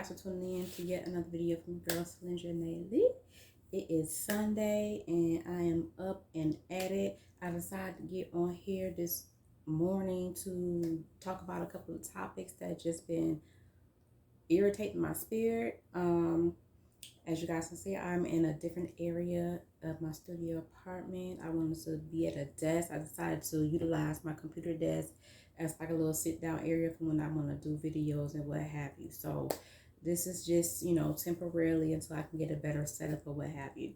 guys for tuning in to yet another video from girl Cylindra Lee. It is Sunday and I am up and at it. I decided to get on here this morning to talk about a couple of topics that just been irritating my spirit. As you guys can see, I'm in a different area of my studio apartment. I wanted to be at a desk. I decided to utilize my computer desk as like a little sit down area for when I want to do videos and what have you. So this is just, temporarily until I can get a better setup or what have you.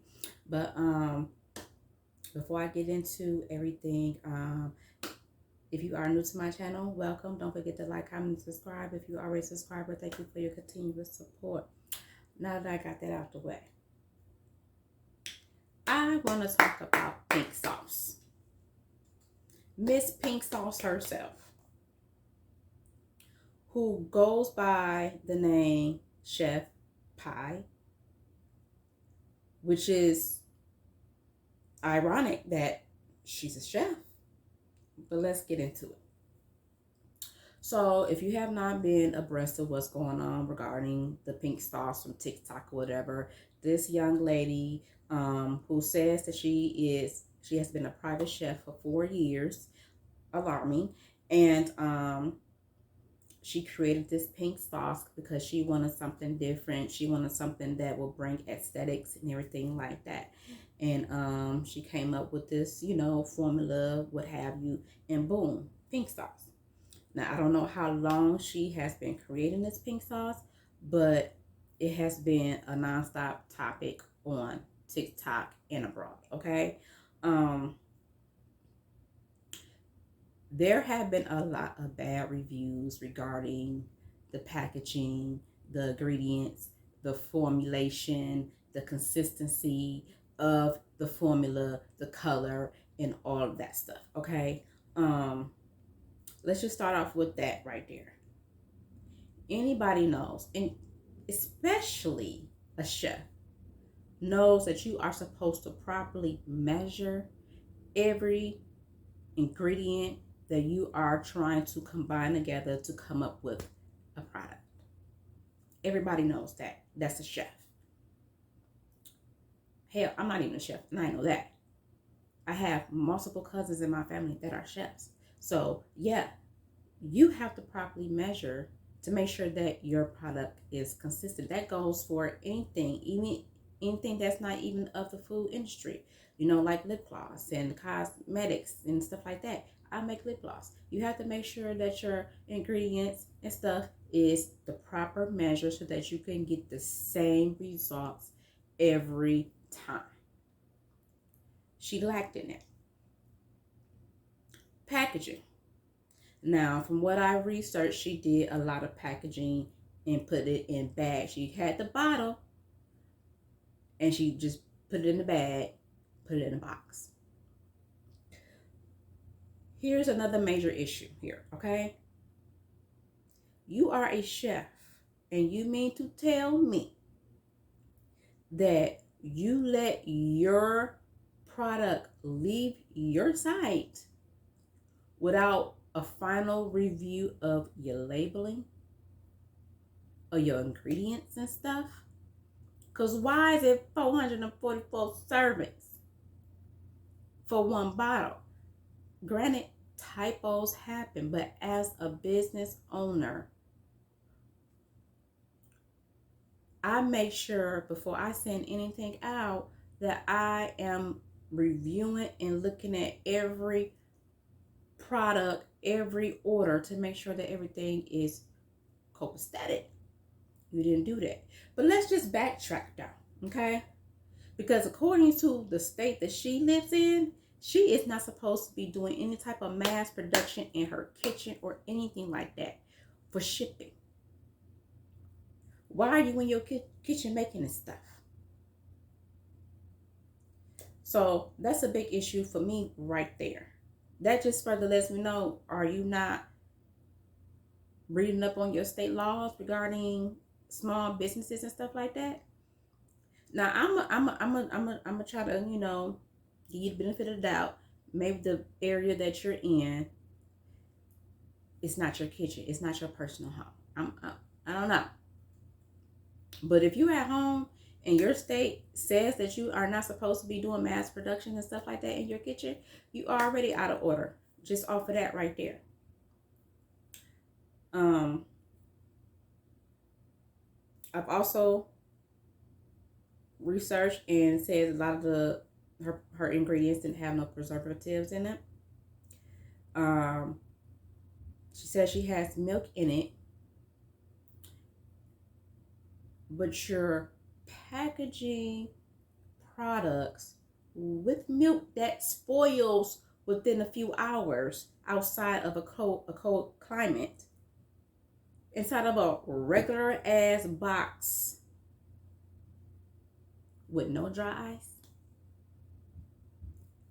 But before I get into everything, if you are new to my channel, welcome. Don't forget to like, comment, and subscribe. If you are already a subscriber, thank you for your continuous support. Now that I got that out the way, I want to talk about Pink Sauce. Miss Pink Sauce herself, who goes by the name Chef Pie, which is ironic that she's a chef. But let's get into it. So if you have not been abreast of what's going on regarding the Pink Sauce from TikTok or whatever, this young lady who says that she has been a private chef for 4 years, alarming, and she created this pink sauce because she wanted something different. She wanted something that will bring aesthetics and everything like that. And she came up with this, formula, what have you, and boom, pink sauce. Now, I don't know how long she has been creating this pink sauce, but it has been a nonstop topic on TikTok and abroad, okay? There have been a lot of bad reviews regarding the packaging, the ingredients, the formulation, the consistency of the formula, the color, and all of that stuff, okay? Let's just start off with that right there. Anybody knows, and especially a chef, knows that you are supposed to properly measure every ingredient that you are trying to combine together to come up with a product. Everybody knows that. That's a chef. Hell, I'm not even a chef, and I know that. I have multiple cousins in my family that are chefs. So, yeah, you have to properly measure to make sure that your product is consistent. That goes for anything, even anything that's not even of the food industry. Like lip gloss and cosmetics and stuff like that. I make lip gloss. You have to make sure that your ingredients and stuff is the proper measure so that you can get the same results every time. She lacked in it. Packaging. Now, from what I researched, she did a lot of packaging and put it in bags. She had the bottle and she just put it in the bag, put it in a box. Here's another major issue here, okay? You are a chef and you mean to tell me that you let your product leave your site without a final review of your labeling or your ingredients and stuff? Because why is it 444 servings for one bottle? Granted, typos happen, but as a business owner, I make sure before I send anything out that I am reviewing and looking at every product, every order to make sure that everything is copacetic. You didn't do that. But let's just backtrack down, okay? Because according to the state that she lives in, she is not supposed to be doing any type of mass production in her kitchen or anything like that for shipping. Why are you in your kitchen making this stuff? So that's a big issue for me right there. That just further lets me know, are you not reading up on your state laws regarding small businesses and stuff like that? Now I'm gonna try to give you the benefit of the doubt. Maybe the area that you're in, it's not your kitchen, it's not your personal home. I don't know. But if you're at home and your state says that you are not supposed to be doing mass production and stuff like that in your kitchen, you are already out of order just off of that right there. I've also researched and says a lot of her ingredients didn't have no preservatives in it. She says she has milk in it, but you're packaging products with milk that spoils within a few hours outside of a cold climate inside of a regular ass box with no dry ice.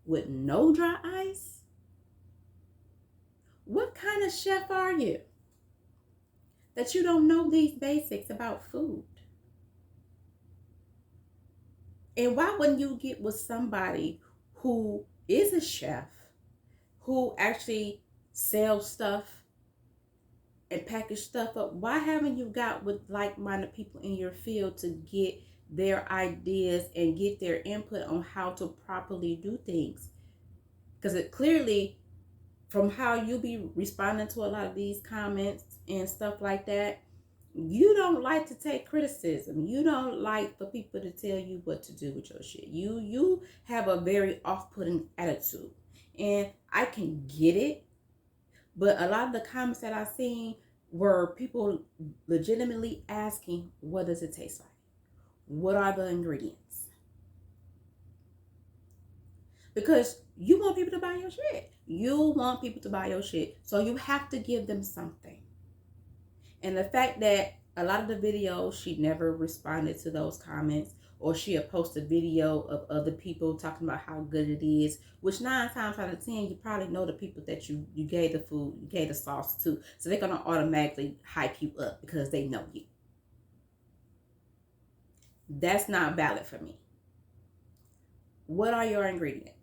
With no dry ice? What kind of chef are you that you don't know these basics about food? And why wouldn't you get with somebody who is a chef, who actually sells stuff and package stuff up? Why haven't you got with like-minded people in your field to get their ideas and get their input on how to properly do things? Because it clearly, from how you be responding to a lot of these comments and stuff like that, you don't like to take criticism. You don't like for people to tell you what to do with your shit. You have a very off-putting attitude. And I can get it, but a lot of the comments that I've seen were people legitimately asking, what does it taste like? What are the ingredients? Because you want people to buy your shit. You want people to buy your shit. So you have to give them something. And the fact that a lot of the videos, she never responded to those comments, or she'll post a video of other people talking about how good it is, which 9 times out of 10, you probably know the people that you gave the food, you gave the sauce to. So they're going to automatically hype you up because they know you. That's not valid for me. What are your ingredients?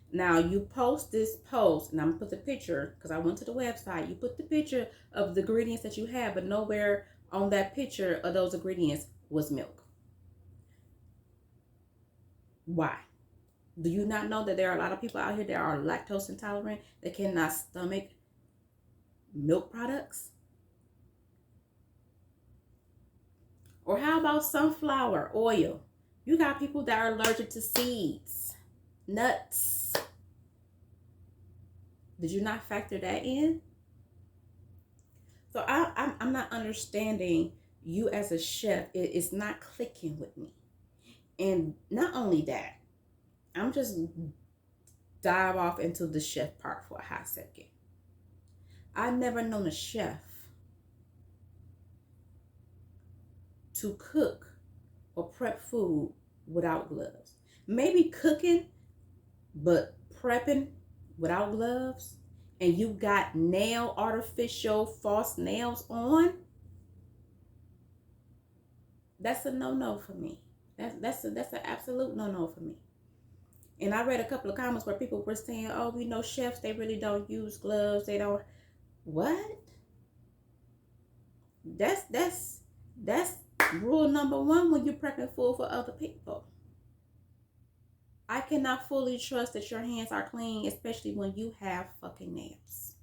Now you post this post, and I'm gonna put the picture because I went to the website. You put the picture of the ingredients that you have, but nowhere on that picture of those ingredients was milk. Why? Do you not know that there are a lot of people out here that are lactose intolerant that cannot stomach milk products? Or how about sunflower oil? You got people that are allergic to seeds, nuts. Did you not factor that in? So I'm not understanding you as a chef. It's not clicking with me. And not only that, I'm just dive off into the chef part for a hot second. I've never known a chef to cook or prep food without gloves. Maybe cooking, but prepping without gloves, and you got artificial false nails on, that's a no-no for me. That's an absolute no-no for me. And I read a couple of comments where people were saying, oh, we know chefs, they really don't use gloves. They don't. What? That's rule number 1 when you're prepping food for other people. I cannot fully trust that your hands are clean, especially when you have fucking nails.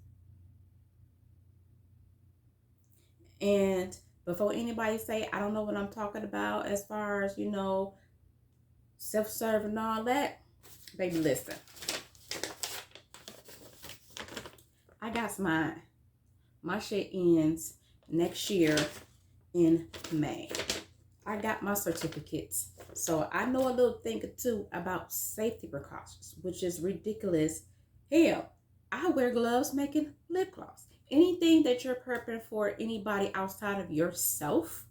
And before anybody say, I don't know what I'm talking about as far as, self-serve and all that, baby, listen. I got mine. My shit ends next year in May. I got my certificates. So I know a little thing or two about safety precautions, which is ridiculous. Hell, I wear gloves making lip gloss. Anything that you're prepping for anybody outside of yourself,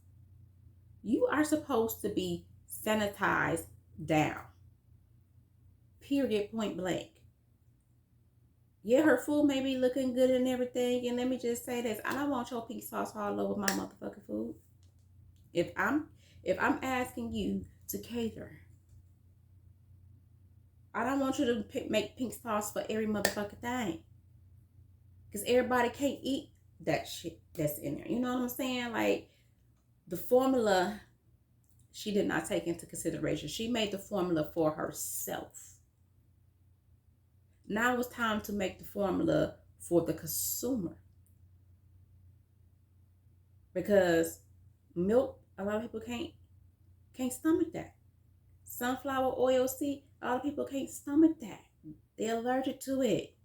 you are supposed to be sanitized down. Period, point blank. Yeah, her food may be looking good and everything. And let me just say this. I don't want your pink sauce all over my motherfucking food. If I'm asking you to cater, I don't want you to make pink sauce for every motherfucking thing. Because everybody can't eat that shit that's in there. You know what I'm saying? Like the formula, she did not take into consideration. She made the formula for herself. Now it's time to make the formula for the consumer. Because milk, a lot of people can't stomach that. Sunflower oil, see, a lot of people can't stomach that. They're allergic to it.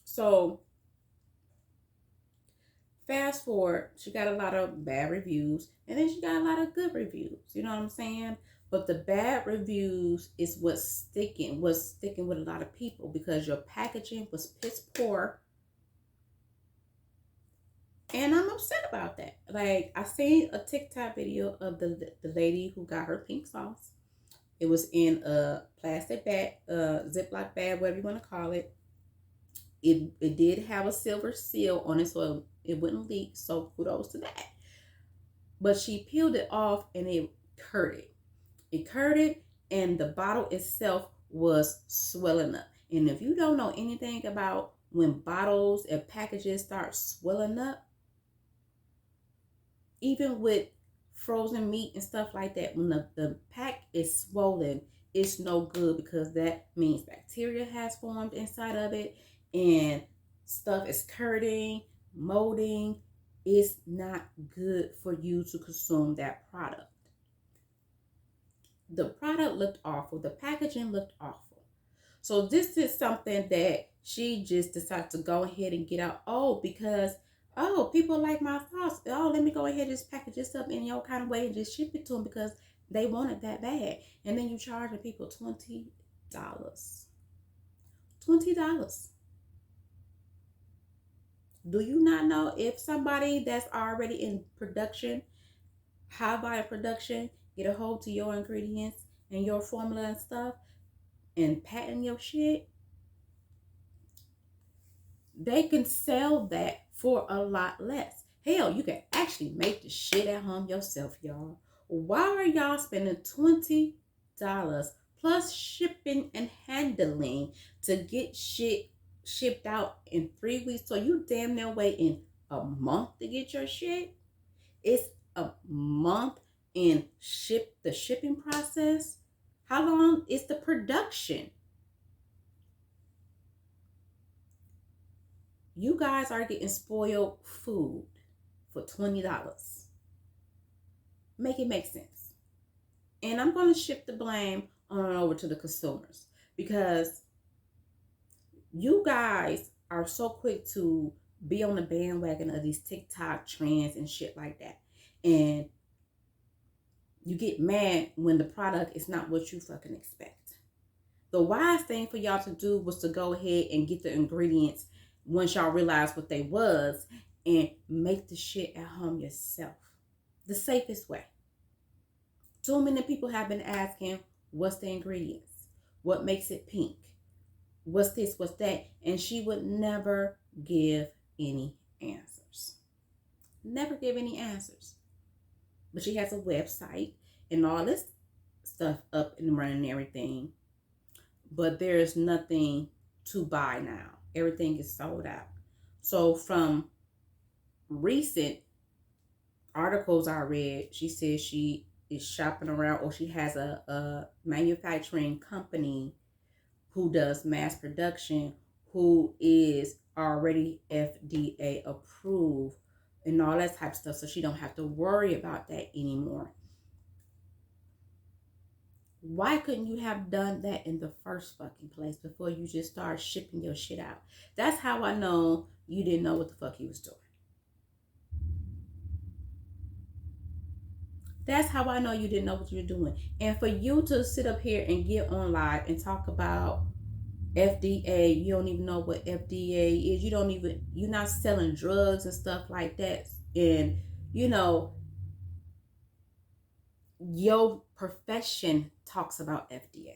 So fast forward, she got a lot of bad reviews, and then she got a lot of good reviews. You know what I'm saying? But the bad reviews is what's sticking with a lot of people because your packaging was piss poor. And I'm upset about that. Like, I seen a TikTok video of the lady who got her pink sauce. It was in a plastic bag, Ziploc bag, whatever you want to call it. It did have a silver seal on it, so it wouldn't leak. So kudos to that. But she peeled it off and it curded. It curded, and the bottle itself was swelling up. And if you don't know anything about when bottles and packages start swelling up, even with frozen meat and stuff like that, when the pack is swollen, it's no good because that means bacteria has formed inside of it and stuff is curding, molding. It's not good for you to consume that product. The product looked awful. The packaging looked awful. So this is something that she just decided to go ahead and get out. Oh, because people like my sauce. Oh, let me go ahead and just package this up in your kind of way and just ship it to them because they want it that bad. And then you charge the people $20. $20. Do you not know if somebody that's already in production, high volume production, get a hold to your ingredients and your formula and stuff and patent your shit, they can sell that for a lot less. Hell, you can actually make the shit at home yourself, y'all. Why are y'all spending $20 plus shipping and handling to get shit shipped out in 3 weeks? So you damn near waiting a month to get your shit? It's a month in the shipping process. How long is the production? You guys are getting spoiled food for $20. Make it make sense. And I'm going to shift the blame on over to the consumers because you guys are so quick to be on the bandwagon of these TikTok trends and shit like that. And you get mad when the product is not what you fucking expect. The wise thing for y'all to do was to go ahead and get the ingredients once y'all realize what they was and make the shit at home yourself. The safest way. Too many people have been asking, what's the ingredients? What makes it pink? What's this? What's that? And she would never give any answers. Never give any answers. But she has a website and all this stuff up and running and everything. But there's nothing to buy now. Everything is sold out. So from recent articles I read, she says she is shopping around, or she has a manufacturing company who does mass production, who is already FDA approved and all that type of stuff. So she don't have to worry about that anymore. Why couldn't you have done that in the first fucking place before you just start shipping your shit out? That's how I know you didn't know what the fuck you was doing. That's how I know you didn't know what you were doing. And for you to sit up here and get on live and talk about FDA, you don't even know what FDA is. You're not selling drugs and stuff like that. And, your profession talks about FDA.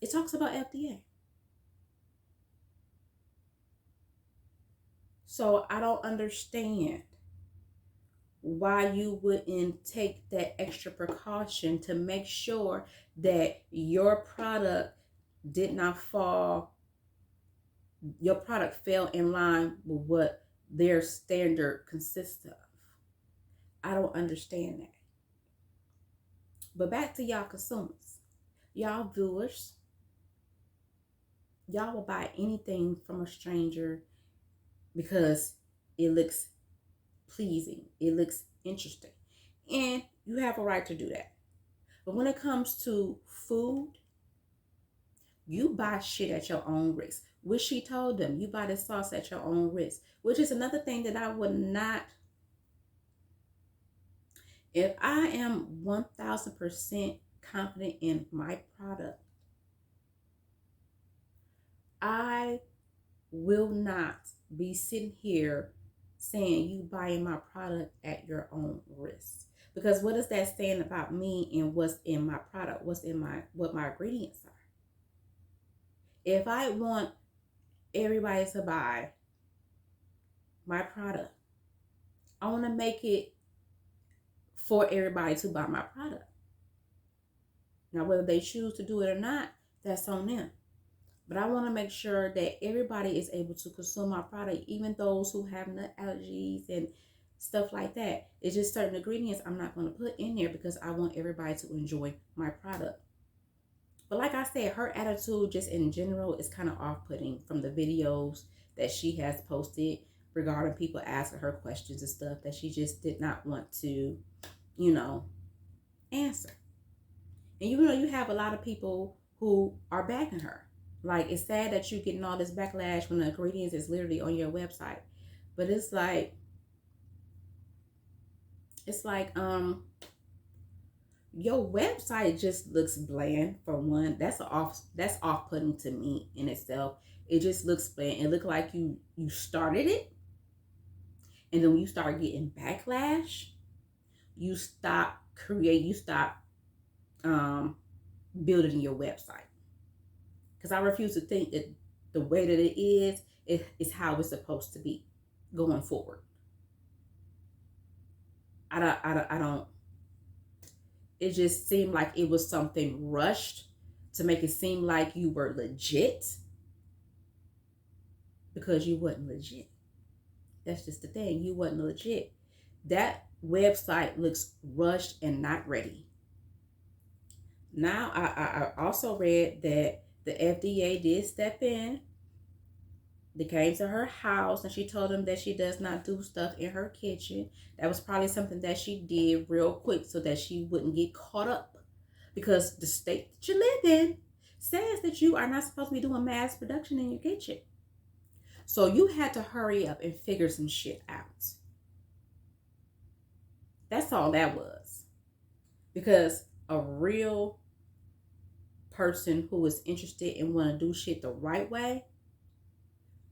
It talks about FDA. So I don't understand why you wouldn't take that extra precaution to make sure that your product did not fall your product fell in line with what their standard consists of. I don't understand that. But back to y'all consumers, y'all viewers, y'all will buy anything from a stranger because it looks pleasing, it looks interesting. And you have a right to do that. But when it comes to food, you buy shit at your own risk. Which she told them, you buy this sauce at your own risk. Which is another thing that I would not. If I am 1000% confident in my product, I will not be sitting here saying you buying my product at your own risk. Because what is that saying about me and what's in my product? What my ingredients are? If I want everybody to buy my product, I want to make it for everybody to buy my product. Now, whether they choose to do it or not, that's on them. But I want to make sure that everybody is able to consume my product, even those who have nut allergies and stuff like that. It's just certain ingredients I'm not going to put in there because I want everybody to enjoy my product. But like I said, her attitude just in general is kind of off-putting from the videos that she has posted regarding people asking her questions and stuff that she just did not want to, answer. And you have a lot of people who are backing her. Like, it's sad that you're getting all this backlash when the ingredients is literally on your website. But it's like your website just looks bland for one. That's off-putting to me in itself. It just looks bland. It looked like you started it, and then when you start getting backlash, you stop building your website. Because I refuse to think that the way that it is how it's supposed to be going forward. I don't. It just seemed like it was something rushed to make it seem like you were legit, because you wasn't legit. That's just the thing. You wasn't legit. That website looks rushed and not ready. Now, I also read that the FDA did step in. They came to her house and she told them that she does not do stuff in her kitchen. That was probably something that she did real quick so that she wouldn't get caught up. Because the state that you live in says that you are not supposed to be doing mass production in your kitchen. So you had to hurry up and figure some shit out. That's all that was. Because a real person who is interested and want to do shit the right way,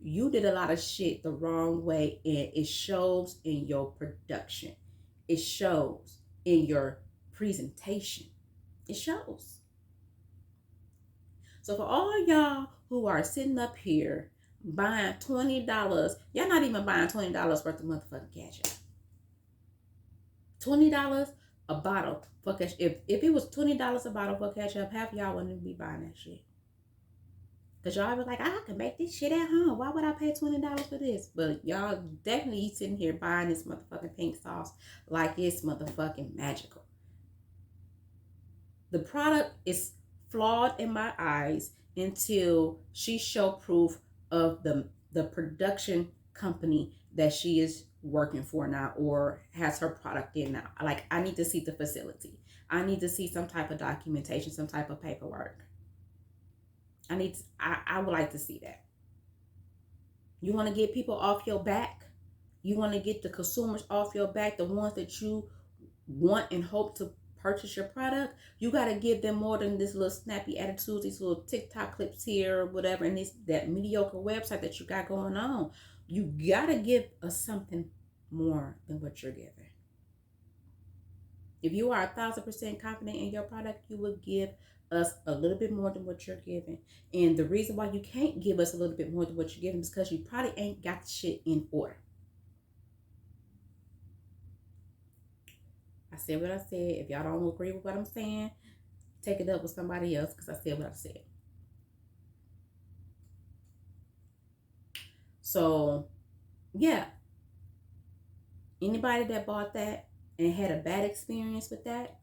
you did a lot of shit the wrong way, and it shows in your production. It shows in your presentation. It shows. So for all y'all who are sitting up here buying $20, y'all not even buying $20 worth of motherfucking ketchup. $20 a bottle for ketchup. If it was $20 a bottle for ketchup, half y'all wouldn't be buying that shit. Because y'all be like, I can make this shit at home. Why would I pay $20 for this? But y'all definitely sitting here buying this motherfucking pink sauce like it's motherfucking magical. The product is flawed in my eyes until she show proof of the production company that she is working for now or has her product in now. Like, I need to see the facility. I need to see some type of documentation, some type of paperwork. I would like to see that. You want to get people off your back? You want to get the consumers off your back, the ones that you want and hope to purchase your product? You got to give them more than this little snappy attitudes, these little TikTok clips here, whatever, and that mediocre website that you got going on. You got to give us something more than what you're giving. If you are 1,000% confident in your product, you will give us a little bit more than what you're giving. And the reason why you can't give us a little bit more than what you're giving is because you probably ain't got the shit in order. I said what I said. If y'all don't agree with what I'm saying, take it up with somebody else, because I said what I said. So yeah, anybody that bought that and had a bad experience with that,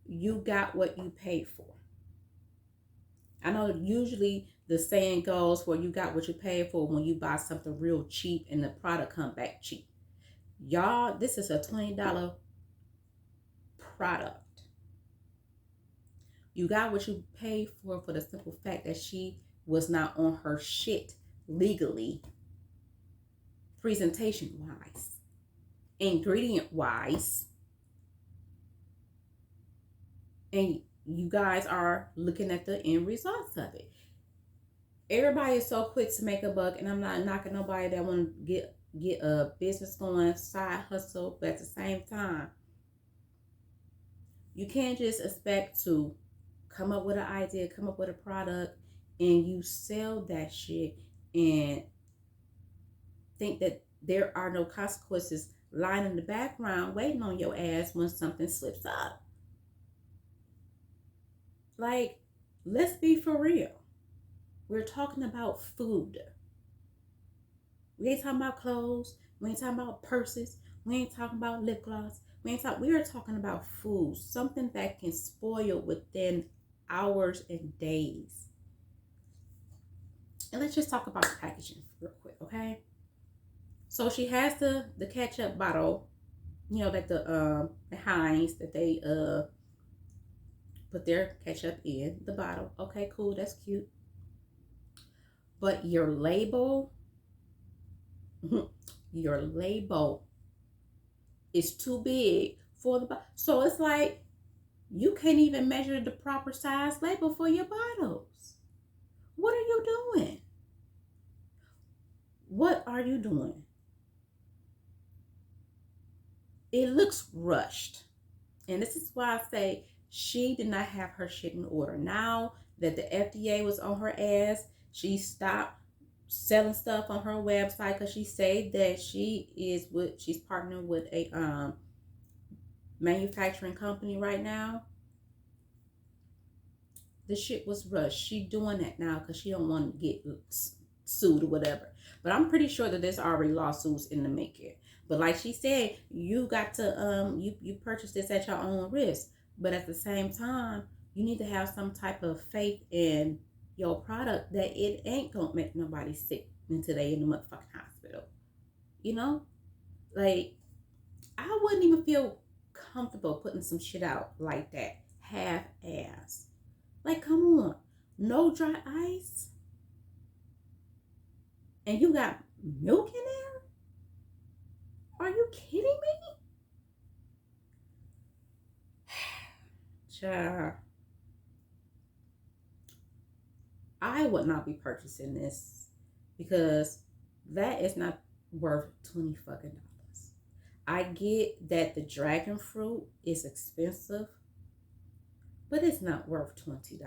you got what you paid for. I know usually the saying goes where you got what you paid for when you buy something real cheap and the product come back cheap. Y'all, this is a $20 product. You got what you paid for the simple fact that she was not on her shit legally, presentation wise, ingredient wise, and you guys are looking at the end results of it. Everybody is so quick to make a buck, and I'm not knocking nobody that want to get a business going, side hustle, but at the same time, you can't just expect to come up with an idea, come up with a product, and you sell that shit and think that there are no consequences lying in the background waiting on your ass when something slips up. Like, let's be for real. We're talking about food. We ain't talking about clothes. We ain't talking about purses. We ain't talking about lip gloss. We are talking about food. Something that can spoil within hours and days. And let's just talk about packaging real quick, okay? So she has the ketchup bottle, you know, like the Heinz that they put their ketchup in the bottle. Okay, cool, that's cute. But your label, your label is too big for the bottle. So it's like you can't even measure the proper size label for your bottles. What are you doing? What are you doing? It looks rushed. And this is why I say she did not have her shit in order. Now that the FDA was on her ass, she stopped selling stuff on her website because she said that she's partnering with a manufacturing company right now. The shit was rushed. She doing that now because she don't want to get sued or whatever. But I'm pretty sure that there's already lawsuits in the making. But like she said, you got to you purchase this at your own risk. But at the same time, you need to have some type of faith in your product that it ain't gonna make nobody sick until they in the motherfucking hospital. You know? Like, I wouldn't even feel comfortable putting some shit out like that. Half ass. Like, come on. No dry ice? And you got milk in there? Are you kidding me? Child. I would not be purchasing this because that is not worth 20 fucking dollars. I get that the dragon fruit is expensive, but it's not worth $20.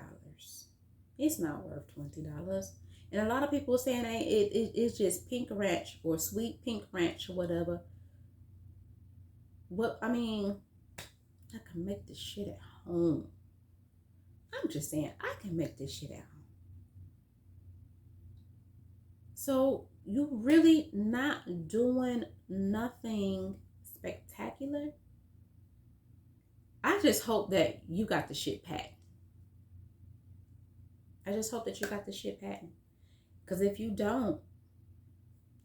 It's not worth $20. And a lot of people are saying it's just pink ranch or sweet pink ranch or whatever. What I mean, I can make this shit at home. I'm just saying I can make this shit at home. So you really not doing nothing spectacular. I just hope that you got the shit packed. I just hope that you got the shit packed. Because if you don't,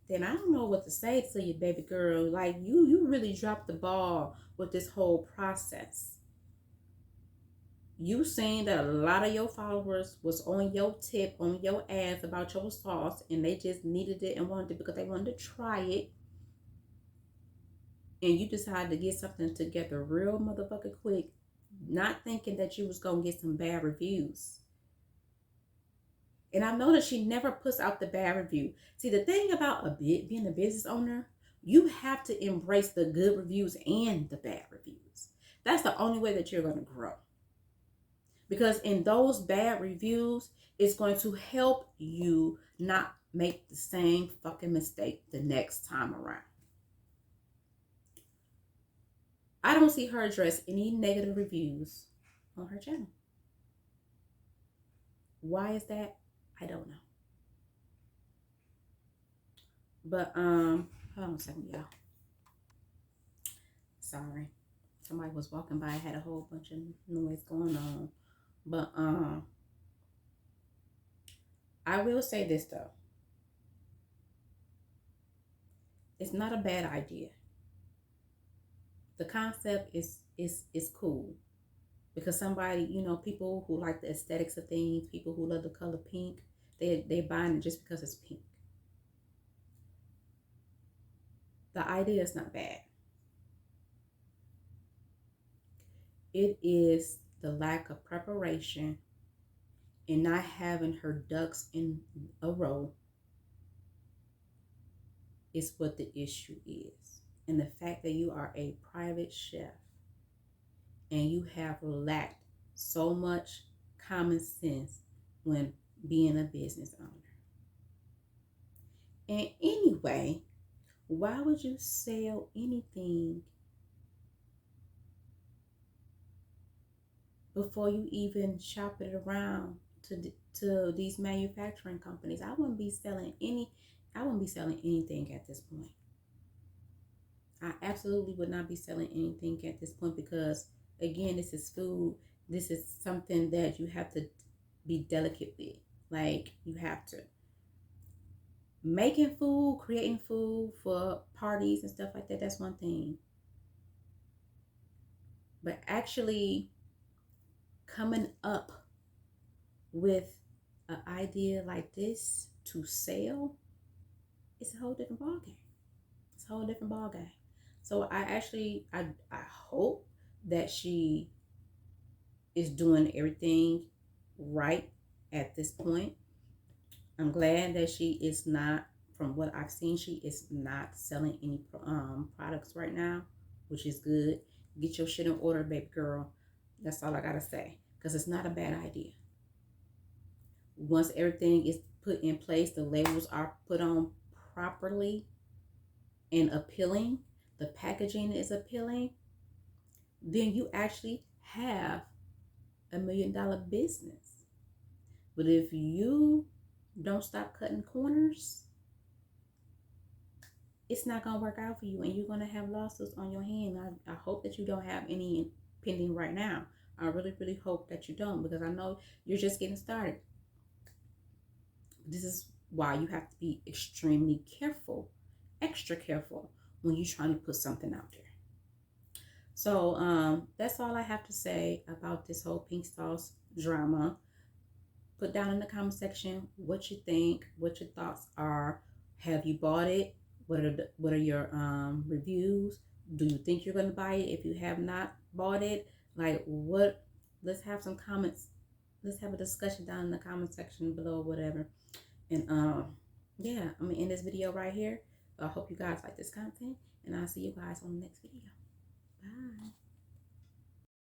then I don't know what to say to you, baby girl. Like, you really dropped the ball with this whole process. You saying that a lot of your followers was on your tip, on your ass about your sauce, and they just needed it and wanted it because they wanted to try it. And you decided to get something together real motherfucking quick, not thinking that you was going to get some bad reviews. And I know that she never puts out the bad review. See, the thing about being a business owner, you have to embrace the good reviews and the bad reviews. That's the only way that you're going to grow. Because in those bad reviews, it's going to help you not make the same fucking mistake the next time around. I don't see her address any negative reviews on her channel. Why is that? I don't know. But hold on a second, y'all. Sorry. Somebody was walking by, had a whole bunch of noise going on. But I will say this though. It's not a bad idea. The concept is cool. Because somebody, you know, people who like the aesthetics of things, people who love the color pink, they buying it just because it's pink. The idea is not bad. It is the lack of preparation and not having her ducks in a row is what the issue is. And the fact that you are a private chef and you have lacked so much common sense when being a business owner. And anyway, why would you sell anything before you even shop it around to these manufacturing companies? I wouldn't be selling anything at this point. I absolutely would not be selling anything at this point because again, this is food. This is something that you have to be delicate with. Like you have to making food, creating food for parties and stuff like that. That's one thing. But actually coming up with an idea like this to sell, it's a whole different ballgame. It's a whole different ballgame. So I hope that she is doing everything right at this point. I'm glad that she is not, from what I've seen, she is not selling any products right now, which is good. Get your shit in order, baby girl. That's all I gotta say, because it's not a bad idea. Once everything is put in place, the labels are put on properly and appealing, the packaging is appealing, then you actually have $1 million business. But if you don't stop cutting corners, it's not gonna work out for you, and you're gonna have losses on your hand. I hope that you don't have any pending right now. I really, really hope that you don't, because I know you're just getting started. This is why you have to be extremely careful, extra careful when you're trying to put something out there. So that's all I have to say about this whole pink sauce drama. Put down in the comment section what you think, what your thoughts are. Have you bought it? What are your reviews? Do you think you're gonna buy it if you have not bought it? Like what? Let's have some comments. Let's have a discussion down in the comment section below, whatever. And yeah, I'm gonna end this video right here. I hope you guys like this content, and I'll see you guys on the next video. Bye.